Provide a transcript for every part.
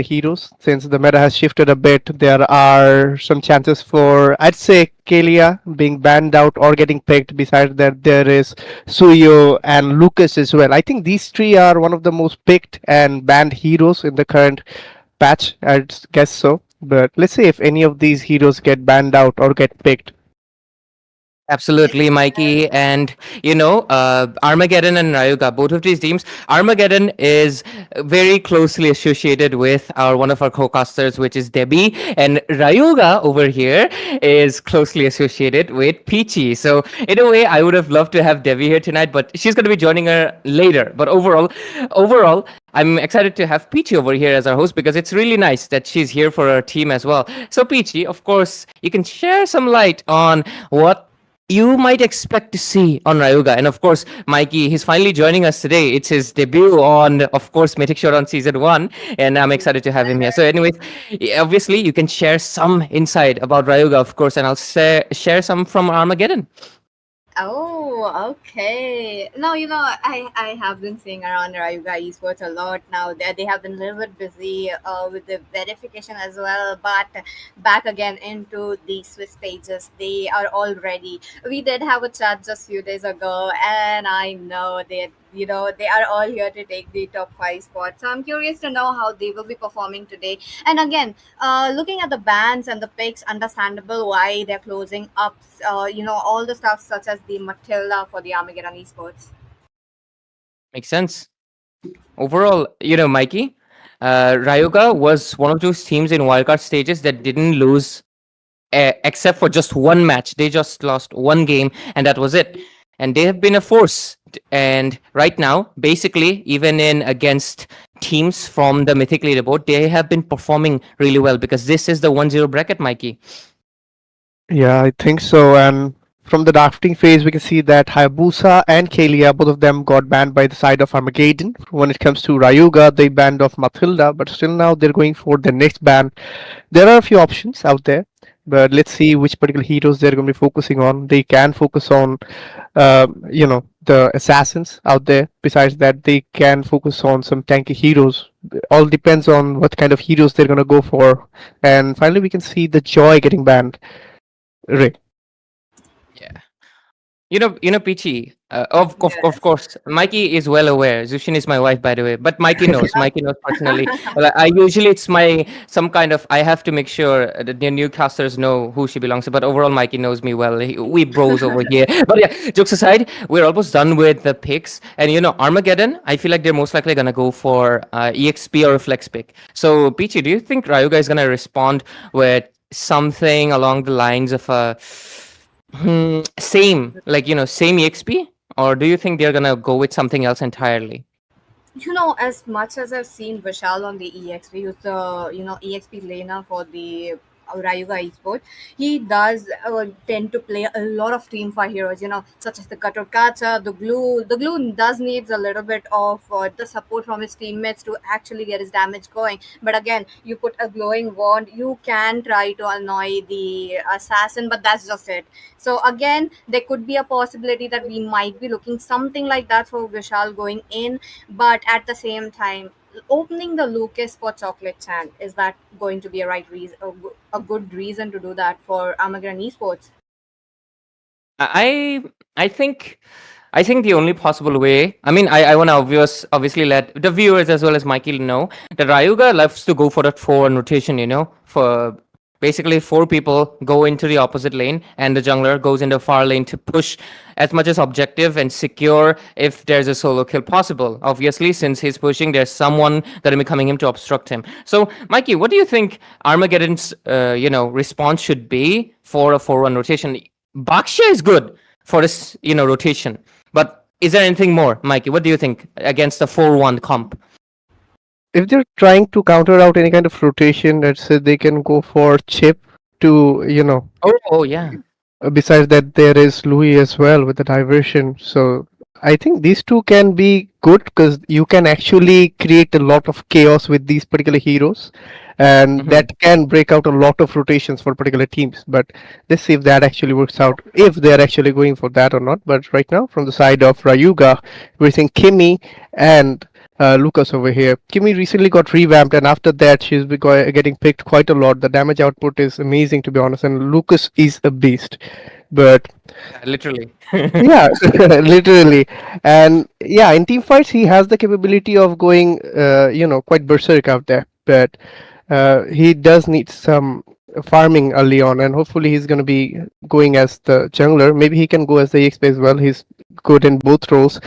heroes. Since the meta has shifted a bit, there are some chances for, I'd say, Kalia being banned out or getting picked. Besides that, there is Suyo and Lucas as well. I think these three are one of the most picked and banned heroes in the current patch. I'd guess so. But let's see if any of these heroes get banned out or get picked. Absolutely, Mikey. And, Armageddon and Rayuga, both of these teams. Armageddon is very closely associated with one of our co-casters, which is Debbie. And Rayuga over here is closely associated with Peachy. So, in a way, I would have loved to have Debbie here tonight, but she's going to be joining her later. But overall, I'm excited to have Peachy over here as our host because it's really nice that she's here for our team as well. So, Peachy, of course, you can share some light on what you might expect to see on Rayuga. And of course, Mikey, he's finally joining us today. It's his debut on, of course, Mythic Showdown Season 1. And I'm excited to have him here. So anyways, obviously, you can share some insight about Rayuga, of course, and I'll share some from Armageddon. Oh, okay. No, I have been seeing around Rayuga esports a lot now. They have been a little bit busy with the verification as well, but back again into the Swiss stages, they are all ready. We did have a chat just few days ago, and I know they are all here to take the top 5 spots. So I'm curious to know how they will be performing today. And again, looking at the bans and the picks, understandable why they're closing up. All the stuff such as the Matilda for the Armageddon esports. Makes sense. Overall, Mikey, Rayuga was one of those teams in wildcard stages that didn't lose except for just one match. They just lost one game, and that was it. And they have been a force. And right now, basically, even in against teams from the Mythic leaderboard, they have been performing really well because this is the 1-0 bracket, Mikey. Yeah, I think so. And from the drafting phase, we can see that Hayabusa and Kalia, both of them got banned by the side of Armageddon. When it comes to Rayuga, they banned off Matilda, but still now they're going for the next ban. There are a few options out there, but let's see which particular heroes they're going to be focusing on. They can focus on, the assassins out there. Besides that, they can focus on some tanky heroes. All depends on what kind of heroes they're going to go for. And finally, we can see the Joy getting banned. Ray. Yeah. Peachy, of course, Mikey is well aware. Zushin is my wife, by the way, but Mikey knows. Mikey knows personally. I have to make sure that the newcasters know who she belongs to, but overall, Mikey knows me well. We bros over here. But yeah, jokes aside, we're almost done with the picks. And Armageddon, I feel like they're most likely going to go for EXP or a flex pick. So, Peachy, do you think Rayuga is going to respond with something along the lines of same EXP, or do you think they're gonna go with something else entirely? As much as I've seen Vishal on the EXP, who's the EXP laner for the Rayuga esports, he does tend to play a lot of team fight heroes, such as the Katurkacha, the Glue. The Glue does needs a little bit of the support from his teammates to actually get his damage going. But again, you put a glowing wand, you can try to annoy the assassin, but that's just it. So again, there could be a possibility that we might be looking something like that for Vishal going in, but at the same time, opening the Lucas for Chocolate Chan, is that going to be a right reason, a good reason to do that for Armageddon esports? I think the only possible way. I mean, I want to obviously let the viewers as well as Mikey know that Rayuga loves to go for that 4 rotation. For basically 4 people go into the opposite lane, and the jungler goes into far lane to push as much as objective and secure if there's a solo kill possible. Obviously, since he's pushing, there's someone that will be coming him to obstruct him. So, Mikey, what do you think Armageddon's response should be for a 4-1 rotation? Baksha is good for this rotation, but is there anything more, Mikey? What do you think against the 4-1 comp? If they're trying to counter out any kind of rotation, let's say they can go for Chip to, Oh yeah. Besides that, there is Louis as well with the diversion. So I think these two can be good because you can actually create a lot of chaos with these particular heroes, and that can break out a lot of rotations for particular teams. But let's see if that actually works out, if they're actually going for that or not. But right now, from the side of Rayuga, we're seeing Kimmy and Lucas over here. Kimmy recently got revamped, and after that, she's getting picked quite a lot. The damage output is amazing, to be honest, and Lucas is a beast. But Yeah, literally. yeah, literally. And yeah, in team fights, he has the capability of going, quite berserk out there. But he does need some farming early on, and hopefully he's going to be going as the jungler. Maybe he can go as the EXP as well. He's good in both roles.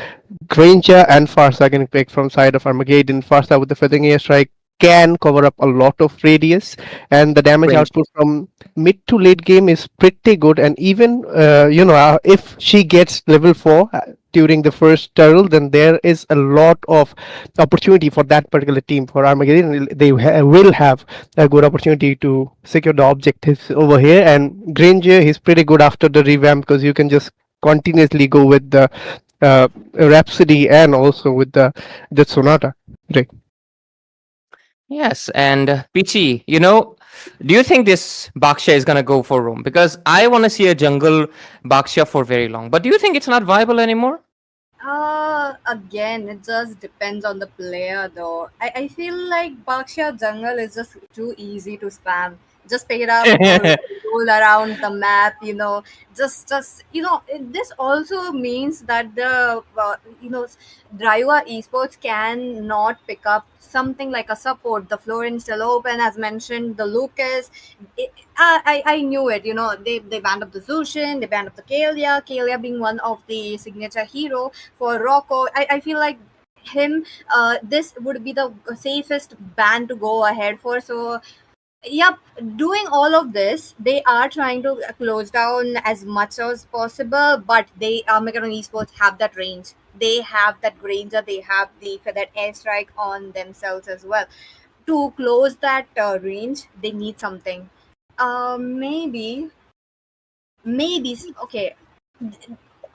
Granger and Farsa can pick from side of Armageddon. Farsa with the feathering airstrike can cover up a lot of radius, and the damage Range. output from mid to late game is pretty good. And even if she gets level 4 during the first turtle, then there is a lot of opportunity for that particular team. For Armageddon, they will have a good opportunity to secure the objectives over here. And Granger, he's pretty good after the revamp, because you can just continuously go with the Rhapsody and also with the Sonata. Right. Yes, and Pichi, do you think this Baksha is gonna go for roam? Because I want to see a jungle Baksha for very long. But do you think it's not viable anymore? Again, it just depends on the player though. I feel like Baksha Jungle is just too easy to spam. Just pick it up, roll around the map, this also means that Rayuga Esports can not pick up something like a support. The Florence still open, as mentioned, the Lucas. I knew it, they banned up the Zushin, they banned up the Kalia being one of the signature hero for Rocco. I feel like him, this would be the safest ban to go ahead for. So yep, doing all of this, they are trying to close down as much as possible, but they Megaton Esports have that range. They have that Granger, they have the feathered airstrike on themselves as well. To close that range, they need something. Okay,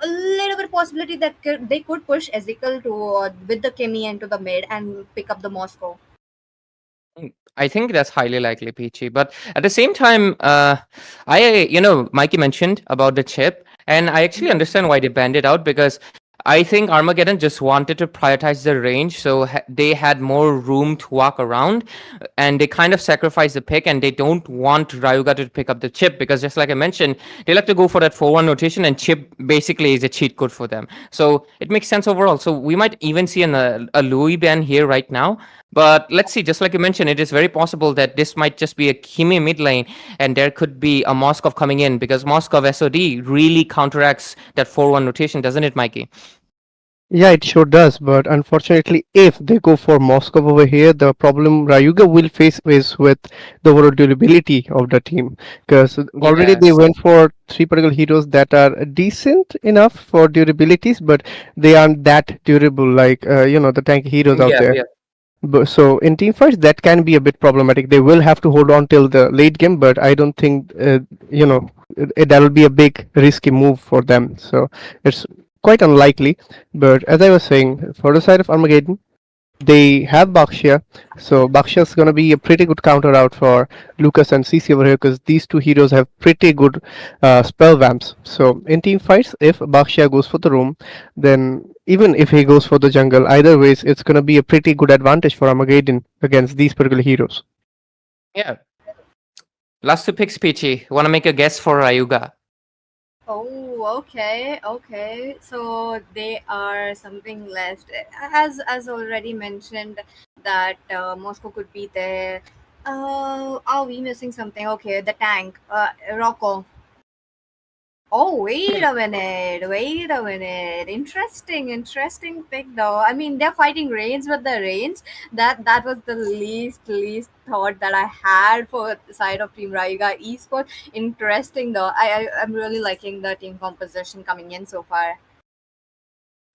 a little bit possibility that they could push Ezekiel to with the Kimi into the mid and pick up the Moscow. I think that's highly likely, Peachy. But at the same time, Mikey mentioned about the chip, and I actually understand why they banned it out because I think Armageddon just wanted to prioritize the range, so they had more room to walk around, and they kind of sacrificed the pick, and they don't want Rayuga to pick up the chip because, just like I mentioned, they like to go for that 4-1 rotation, and chip basically is a cheat code for them. So it makes sense overall. So we might even see a Louis ban here right now. But let's see, just like you mentioned, it is very possible that this might just be a Kimi mid lane and there could be a Moskov coming in because Moskov SOD really counteracts that 4-1 rotation, doesn't it, Mikey? Yeah, it sure does. But unfortunately, if they go for Moscow over here, the problem Rayuga will face is with the overall durability of the team. Because already they Yes. went for three particular heroes that are decent enough for durabilities, but they aren't that durable like the tanky heroes out Yeah, there. yeah. So in team fights, that can be a bit problematic. They will have to hold on till the late game, but I don't think that will be a big risky move for them. So it's quite unlikely. But as I was saying, for the side of Armageddon, they have Bakshia, so Bakshia's gonna be a pretty good counter out for Lucas and CC over here because these two heroes have pretty good spell vamps. So in team fights, if Bakshia goes for the room, then even if he goes for the jungle, either ways, it's gonna be a pretty good advantage for Armageddon against these particular heroes. Yeah. Last two picks, Peachy. Want to make a guess for Rayuga? Oh, okay. So they are something left. As already mentioned, that Moscow could be there. Are we missing something? Okay, the tank. Rocco. Oh, wait a minute. Interesting pick though. I mean, they're fighting range with the range. That was the least thought that I had for the side of Team Raiga Esports. Interesting though. I'm really liking the team composition coming in so far.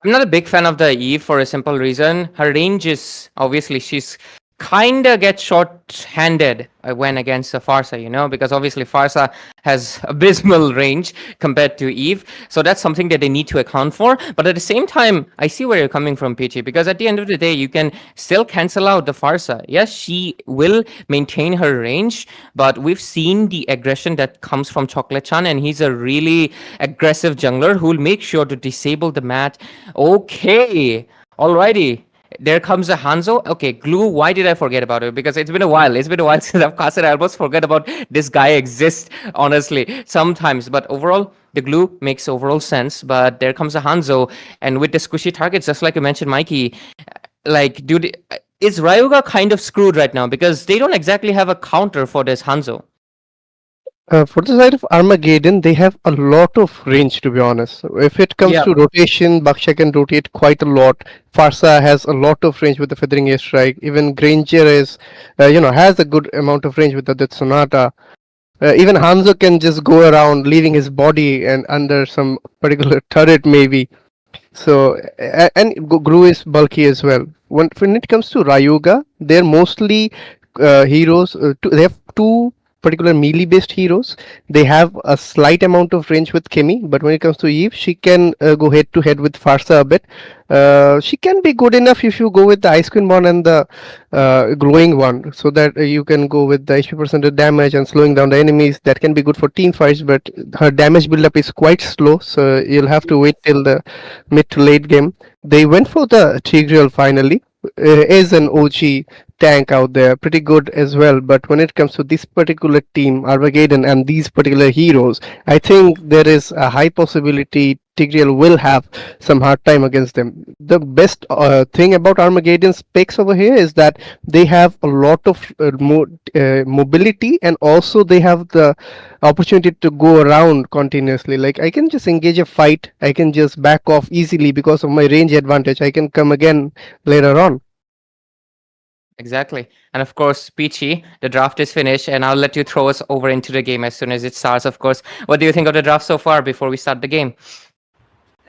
I'm not a big fan of the Eve for a simple reason. Her range is obviously she's kinda gets short-handed when against the Farsa, because obviously Farsa has abysmal range compared to Eve. So that's something that they need to account for. But at the same time, I see where you're coming from, Peachy, because at the end of the day, you can still cancel out the Farsa. Yes, she will maintain her range, but we've seen the aggression that comes from Chocolate Chan, and he's a really aggressive jungler who will make sure to disable the mat. Okay. Alrighty. There comes a Hanzo. Okay, Glue. Why did I forget about it? Because it's been a while. It's been a while since I've casted. I almost forget about this guy exists, honestly, sometimes. But overall, the Glue makes overall sense. But there comes a Hanzo. And with the squishy targets, just like you mentioned, Mikey, like, dude, is Ryuga kind of screwed right now? Because they don't exactly have a counter for this Hanzo. For the side of Armageddon, they have a lot of range, to be honest. So if it comes Yeah, to rotation, Baksha can rotate quite a lot. Farsa has a lot of range with the Feathering Airstrike. Even Granger has a good amount of range with the Death Sonata. Even Hanzo can just go around, leaving his body and under some particular turret, maybe. So, and Gru is bulky as well. When it comes to Rayuga, they're mostly heroes. They have two particular melee based heroes. They have a slight amount of range with Kimi, but when it comes to Eve, she can go head to head with Farsa a bit. She can be good enough if you go with the Ice Queen one and the glowing one, so that you can go with the HP percentage damage and slowing down the enemies. That can be good for team fights, but her damage build up is quite slow, so you'll have to wait till the mid to late game. They went for the Tigreal finally. Is an OG tank out there, pretty good as well. But when it comes to this particular team, Armageddon and these particular heroes, I think there is a high possibility Tigreal will have some hard time against them. The best thing about Armageddon's picks over here is that they have a lot of mobility, and also they have the opportunity to go around continuously. Like, I can just engage a fight, I can just back off easily because of my range advantage. I can come again later on. exactly. And of course, Peachy, the draft is finished, and I'll let you throw us over into the game as soon as it starts, of course. What do you think of the draft so far before we start the game?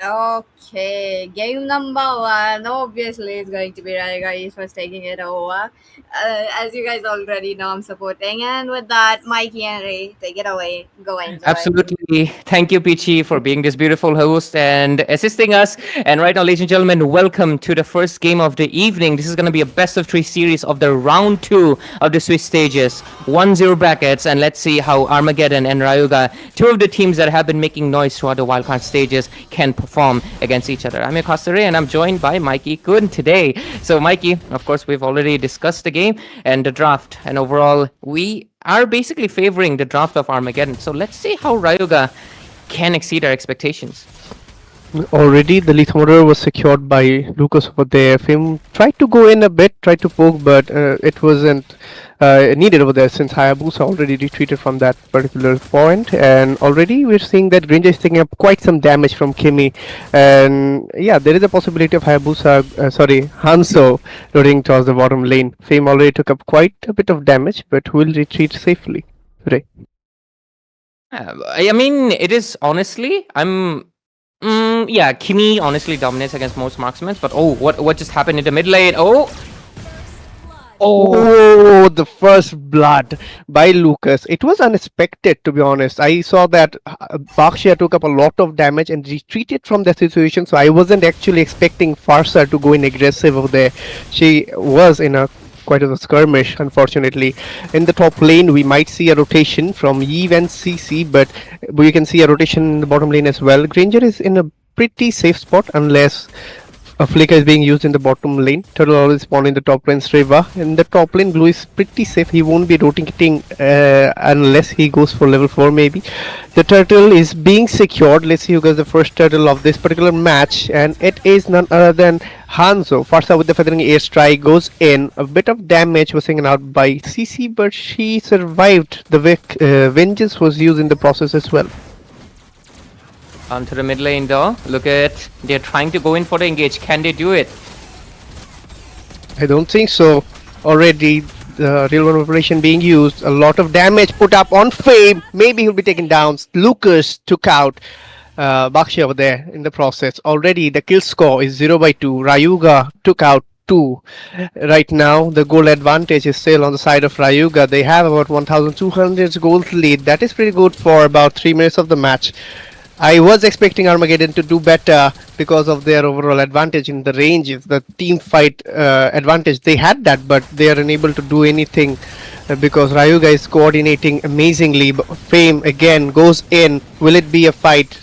Okay, game number one. Obviously, it's going to be Rayuga first taking it over. As you guys already know, I'm supporting. And with that, Mikey and Ray, take it away. Go enjoy. Absolutely. Thank you, Peachy, for being this beautiful host and assisting us. And right now, ladies and gentlemen, welcome to the first game of the evening. This is going to be a best of three series of the round two of the Swiss stages. 1-0 brackets. And let's see how Armageddon and Rayuga, two of the teams that have been making noise throughout the wildcard stages, can perform against each other. I'm your caster Ray, and I'm joined by Mikey Kun today. So, Mikey, of course, we've already discussed the game and the draft. And overall, we are basically favoring the draft of Armageddon. So let's see how Rayuga can exceed our expectations. Already, the Lithometer was secured by Lucas over there. Fim tried to go in a bit, tried to poke, but it wasn't needed over there since Hayabusa already retreated from that particular point. And already we're seeing that Granger is taking up quite some damage from Kimi. And yeah, there is a possibility of Hanzo loading towards the bottom lane. Fame already took up quite a bit of damage, but will retreat safely. Right. I mean, it is honestly, yeah, Kimi honestly dominates against most marksmen, but oh, what just happened in the mid lane? Oh, the first blood by Lucas. It was unexpected, to be honest. I saw that Bakshia took up a lot of damage and retreated from that situation, so I wasn't actually expecting Farsa to go in aggressive over there. She was in a quite a skirmish, unfortunately. In the top lane, we might see a rotation from Eve and CC, but we can see a rotation in the bottom lane as well. Granger is in a pretty safe spot unless a flicker is being used in the bottom lane. Turtle always spawn in the top lane. Streva in the top lane. Blue is pretty safe. He won't be rotating unless he goes for level 4 maybe. The turtle is being secured. Let's see who gets the first turtle of this particular match, and it is none other than Hanzo. Farsa with the feathering airstrike goes in. A bit of damage was taken out by CC, but she survived. The vengeance was used in the process as well. Onto the mid lane though. Look at, they're trying to go in for the engage. Can they do it? I don't think so. Already the real one operation being used. A lot of damage put up on Fame. Maybe he'll be taken down. Lucas took out Bakshi over there in the process. Already the kill score is 0/2. Rayuga took out 2. Right now the goal advantage is still on the side of Rayuga. They have about 1200 gold lead. That is pretty good for about 3 minutes of the match. I was expecting Armageddon to do better because of their overall advantage in the ranges, the team fight advantage. They had that, but they are unable to do anything because Rayuga is coordinating amazingly. Fame again goes in. Will it be a fight?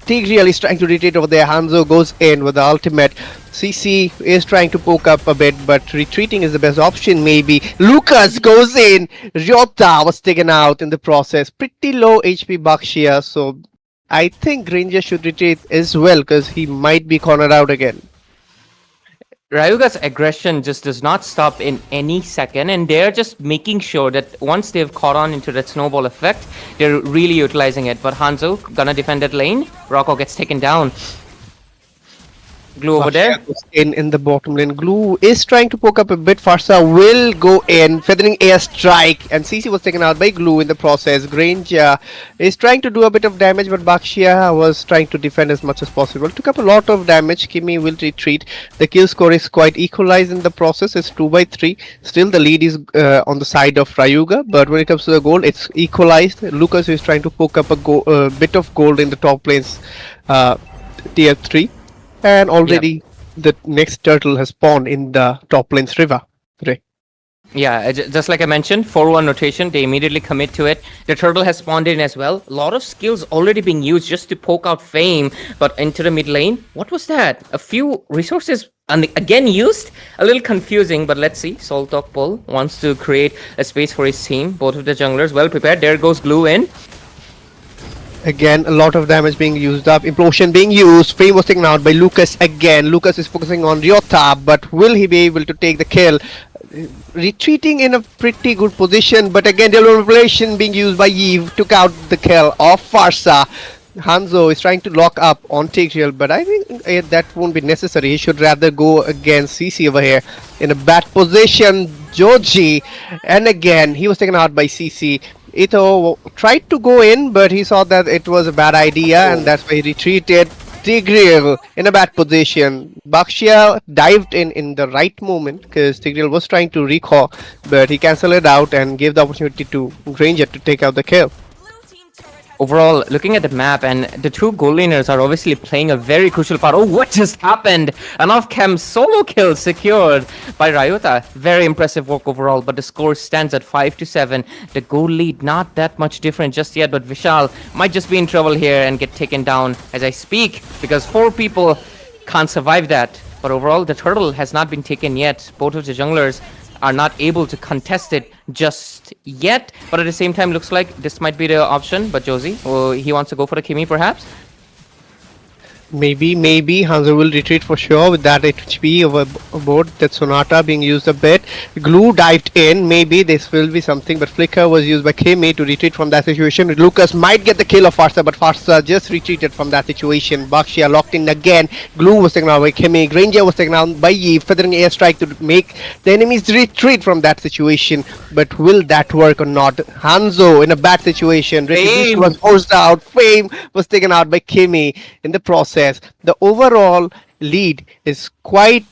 Tigreal is trying to retreat over there. Hanzo goes in with the ultimate. CC is trying to poke up a bit, but retreating is the best option maybe. Lucas goes in. Ryota was taken out in the process. Pretty low HP Bakshia, so I think Granger should retreat as well because he might be cornered out again. Rayuga's aggression just does not stop in any second, and they're just making sure that once they've caught on into that snowball effect, they're really utilizing it. But Hanzo gonna defend that lane. Rocco gets taken down. Glue over there. Goes in the bottom lane. Glue is trying to poke up a bit. Farsa will go in. Feathering air strike. And CC was taken out by Glue in the process. Granger is trying to do a bit of damage, but Bakshia was trying to defend as much as possible. Took up a lot of damage. Kimi will retreat. The kill score is quite equalized in the process. It's 2-3. Still the lead is on the side of Rayuga. But when it comes to the gold, it's equalized. Lucas is trying to poke up a bit of gold in the top lanes. Tier 3. And already the next turtle has spawned in the top lane's river. Ray. Yeah, just like I mentioned, 4-1 rotation, they immediately commit to it. The turtle has spawned in as well. A lot of skills already being used just to poke out Fame, but into the mid lane. What was that? A few resources again used? A little confusing, but let's see. Soltok Bull wants to create a space for his team. Both of the junglers well prepared. There goes Glue in. Again, a lot of damage being used up. Implosion being used. Fame was taken out by Lucas again. Lucas is focusing on Ryota, but will he be able to take the kill? Retreating in a pretty good position, but again, the revelation being used by Eve took out the kill of Farsa. Hanzo is trying to lock up on Tigreal, but I think that won't be necessary. He should rather go against CC over here in a bad position. Joji, and again, he was taken out by CC. Ito tried to go in, but he saw that it was a bad idea, and that's why he retreated. Tigreal in a bad position. Bakshia dived in the right moment because Tigreal was trying to recall, but he cancelled it out and gave the opportunity to Granger to take out the kill. Overall, looking at the map, and the two gold laners are obviously playing a very crucial part. Oh, what just happened? An off-cam solo kill secured by Ryota. Very impressive work overall, but the score stands at 5-7. The goal lead not that much different just yet, but Vishal might just be in trouble here and get taken down as I speak, because 4 people can't survive that. But overall, the turtle has not been taken yet. Both of the junglers are not able to contest it just yet, but at the same time looks like this might be the option. But Josie, he wants to go for the Kimi perhaps. Maybe Hanzo will retreat for sure with that HP aboard. That Sonata being used a bit. Glue dived in. Maybe this will be something, but Flicker was used by Kimi to retreat from that situation. Lucas might get the kill of Farsa, but Farsa just retreated from that situation. Bakshia locked in again. Glue was taken out by Kimi. Granger was taken out by Eve. Feathering airstrike to make the enemies retreat from that situation. But will that work or not? Hanzo in a bad situation. Retribution was forced out. Fame was taken out by Kimi in the process. The overall lead is quite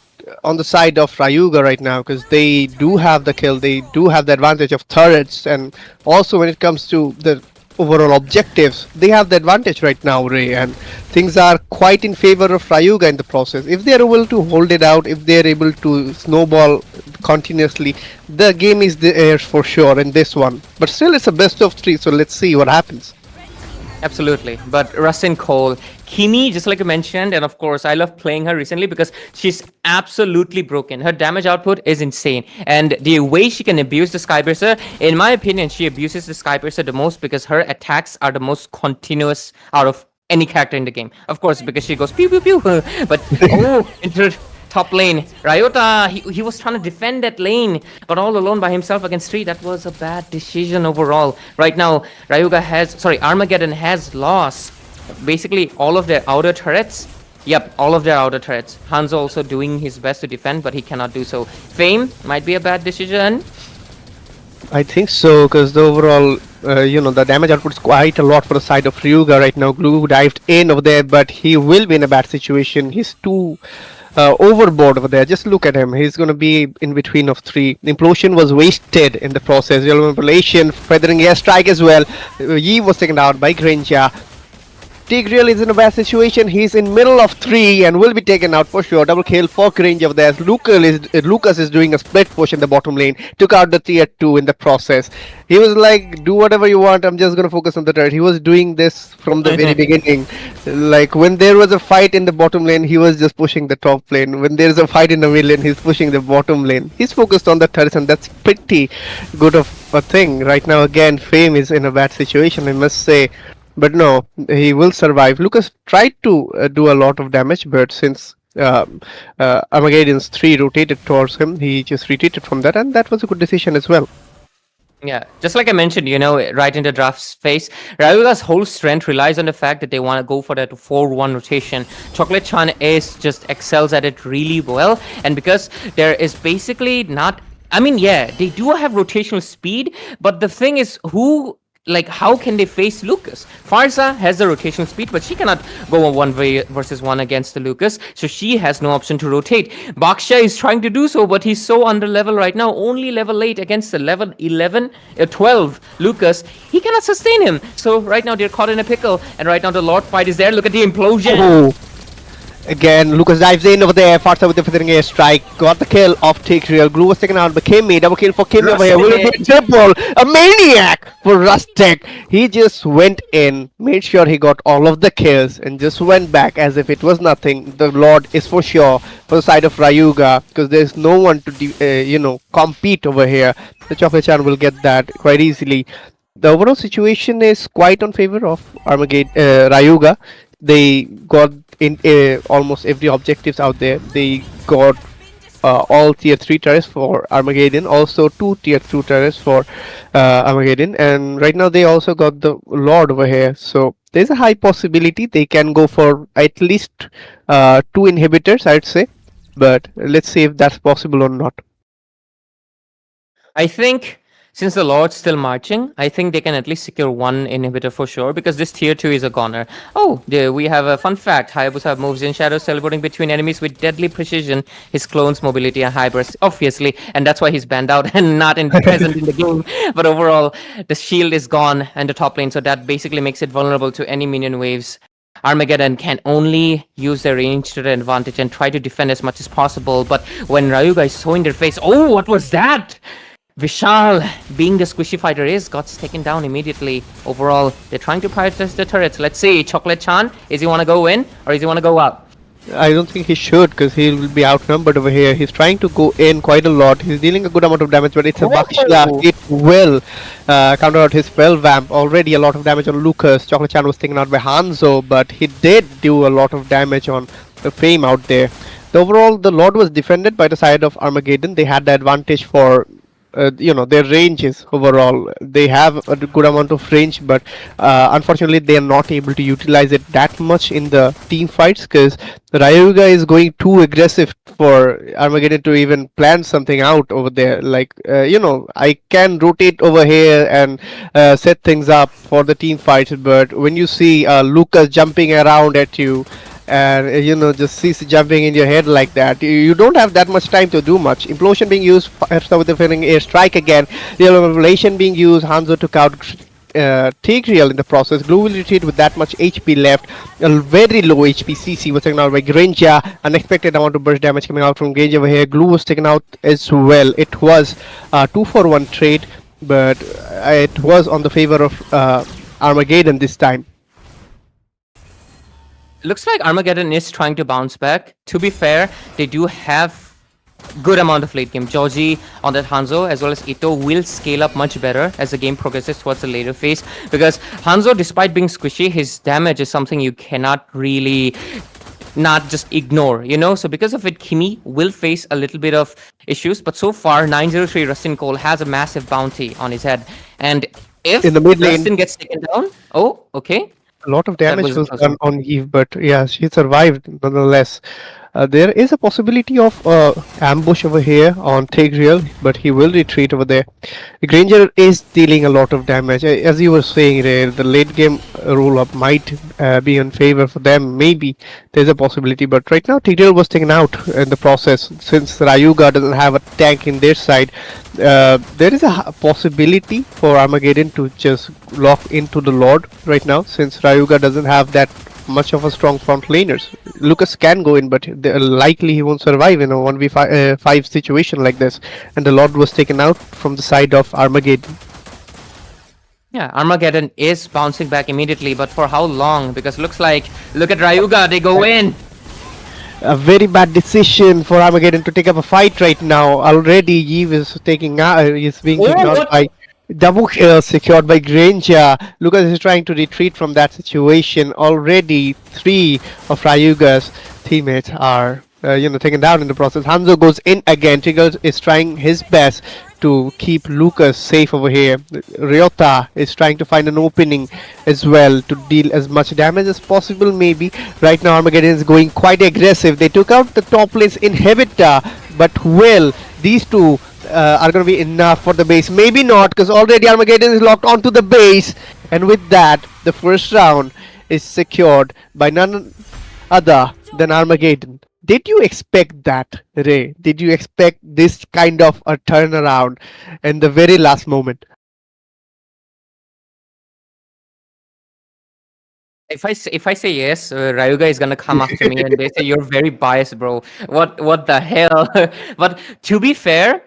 on the side of Rayuga right now because they do have the kill, they do have the advantage of turrets, and also when it comes to the overall objectives, they have the advantage right now, Ray, and things are quite in favor of Rayuga in the process. If they are able to hold it out, if they are able to snowball continuously, the game is theirs for sure in this one. But still, it's a best of 3, so let's see what happens. Absolutely, but Rustin Cole, Kimi, just like I mentioned, and of course, I love playing her recently because she's absolutely broken. Her damage output is insane, and the way she can abuse the Skypiercer, in my opinion, she abuses the Skypiercer the most because her attacks are the most continuous out of any character in the game. Of course, because she goes pew pew pew, but into top lane, Ryota, he was trying to defend that lane, but all alone by himself against 3. That was a bad decision overall. Right now, Armageddon has lost basically all of their outer turrets. Yep, all of their outer turrets. Hanzo also doing his best to defend, but he cannot do so. Fame might be a bad decision. I think so, because the overall, the damage output is quite a lot for the side of Ryuga right now. Glue dived in over there, but he will be in a bad situation. He's too overboard over there. Just look at him. He's going to be in between of 3. Implosion was wasted in the process. Revelation, feathering airstrike as well. Yi was taken out by Granger. Tigreal is in a bad situation. He's in middle of three and will be taken out for sure. Double kill for range of theirs. Lucas is doing a split push in the bottom lane. Took out the tier 2 in the process. He was like, do whatever you want. I'm just gonna focus on the turret. He was doing this from the very beginning. Like when there was a fight in the bottom lane, he was just pushing the top lane. When there's a fight in the mid lane, he's pushing the bottom lane. He's focused on the turrets, and that's pretty good of a thing. Right now, again, Fame is in a bad situation, I must say. But no, he will survive. Lucas tried to do a lot of damage, but since Armageddon's 3 rotated towards him, he just retreated from that, and that was a good decision as well. Yeah, just like I mentioned, right in the draft phase, Rayuga's whole strength relies on the fact that they want to go for that 4-1 rotation. Chocolate Chan is just excels at it really well, and because there is basically not, I mean, yeah, they do have rotational speed, but the thing is, how can they face Lucas? Farza has the rotational speed, but she cannot go 1v1 against the Lucas, so she has no option to rotate. Baksha is trying to do so, but he's so under level right now, only level 8 against the level 12 Lucas. He cannot sustain him, so right now they're caught in a pickle, and right now the Lord fight is there. Look at the implosion. Oh. Again, Lucas dives in over there. Farsa with the fitting airstrike. Got the kill of Tigreal. Glue was taken out by Kimmy. Double kill for Kimmy over here. Will it be triple? A maniac for Rustic. He just went in, made sure he got all of the kills, and just went back as if it was nothing. The Lord is for sure for the side of Rayuga, because there's no one to, compete over here. The Chocolate Chan will get that quite easily. The overall situation is quite on favor of Rayuga. They got in almost every objectives out there. They got all tier 3 turrets for Armageddon, also 2 tier 2 turrets for Armageddon, and right now they also got the Lord over here. So there's a high possibility they can go for at least 2 inhibitors, I'd say, but let's see if that's possible or not. I think since the Lord's still marching, I think they can at least secure 1 inhibitor for sure, because this tier 2 is a goner. Oh, we have a fun fact. Hayabusa moves in shadows, teleporting between enemies with deadly precision. His clones, mobility, and high burst, obviously, and that's why he's banned out and not present in the game. But overall, the shield is gone and the top lane, so that basically makes it vulnerable to any minion waves. Armageddon can only use their range to their advantage and try to defend as much as possible, but when Rayuga is so in their face, oh, what was that? Vishal, being the squishy fighter is, got taken down immediately. Overall, they're trying to prioritize the turrets. Let's see, Chocolate Chan, is he want to go in or does he want to go out? I don't think he should, because he will be outnumbered over here. He's trying to go in quite a lot. He's dealing a good amount of damage, but it's a Baksha. It will counter out his spell vamp. Already a lot of damage on Lucas. Chocolate Chan was taken out by Hanzo, but he did do a lot of damage on the Fame out there. Overall, the Lord was defended by the side of Armageddon. They had the advantage for their ranges overall. They have a good amount of range, but unfortunately they are not able to utilize it that much in the team fights, because Rayuga is going too aggressive for Armageddon to even plan something out over there. Like I can rotate over here and set things up for the team fights, but when you see Lucas jumping around at you and just cease jumping in your head like that, you don't have that much time to do much. Implosion being used, with the feeling air strike again, the elimination being used. Hanzo took out Tigreal in the process. Glue will retreat with that much HP left. A very low HP CC was taken out by Grinja. Unexpected amount of burst damage coming out from Gage over here. Glue was taken out as well. It was 2-for-1 trade, but it was on the favor of Armageddon this time. Looks like Armageddon is trying to bounce back. To be fair, they do have good amount of late game. Joji on that Hanzo as well as Ito will scale up much better as the game progresses towards the later phase, because Hanzo, despite being squishy, his damage is something you cannot really not just ignore, so because of it, Kimi will face a little bit of issues, but so far 903 Rustin Cole has a massive bounty on his head, and if in the mid lane Rustin gets taken down, okay, a lot of damage was done on Eve, but yeah, she survived nonetheless. There is a possibility of ambush over here on Tigreal, but he will retreat over there. Granger is dealing a lot of damage. As you were saying, Ray, the late game roll up might be in favor for them. Maybe there's a possibility, but right now Tigreal was taken out in the process since Rayuga doesn't have a tank in their side. There is a possibility for Armageddon to just lock into the Lord right now since Rayuga doesn't have that much of a strong front laners. Lucas can go in, but likely he won't survive in a 1v5 five situation like this. And the Lord was taken out from the side of Armageddon. Yeah, Armageddon is bouncing back immediately, but for how long? Because looks like, look at Rayuga, they go in. A very bad decision for Armageddon to take up a fight right now. Already Eve is taking is being taken out what? by double kill secured by Granger. Lucas is trying to retreat from that situation. Already three of Rayuga's teammates are taken down in the process. Hanzo goes in again. Tigger is trying his best to keep Lucas safe over here. Ryota is trying to find an opening as well to deal as much damage as possible maybe. Right now Armageddon is going quite aggressive. They took out the top lane's inhibitor, but will these two are going to be enough for the base? Maybe not, because already Armageddon is locked onto the base, and with that the first round is secured by none other than Armageddon. Did you expect that, Ray? Did you expect this kind of a turnaround in the very last moment? If I say yes, Rayuga is gonna come after me and they say you're very biased, bro. What the hell? But to be fair,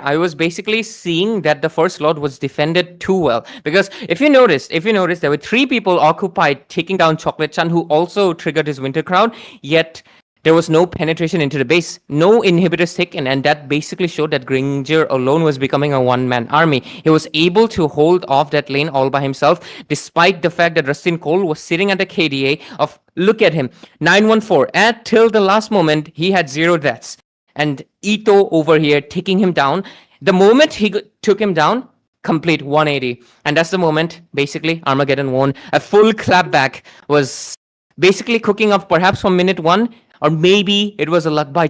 I was basically seeing that the first slot was defended too well. Because if you noticed, there were three people occupied taking down Chocolate Chan, who also triggered his Winter Crown, yet there was no penetration into the base, no inhibitors taken, and that basically showed that Granger alone was becoming a one-man army. He was able to hold off that lane all by himself, despite the fact that Rustin Cole was sitting at a KDA of, look at him, 914. At till the last moment, he had 0 deaths. And Ito over here taking him down. The moment he took him down, complete 180. And that's the moment, basically, Armageddon won. A full clapback was basically cooking up perhaps from minute 1, or maybe it was a luck by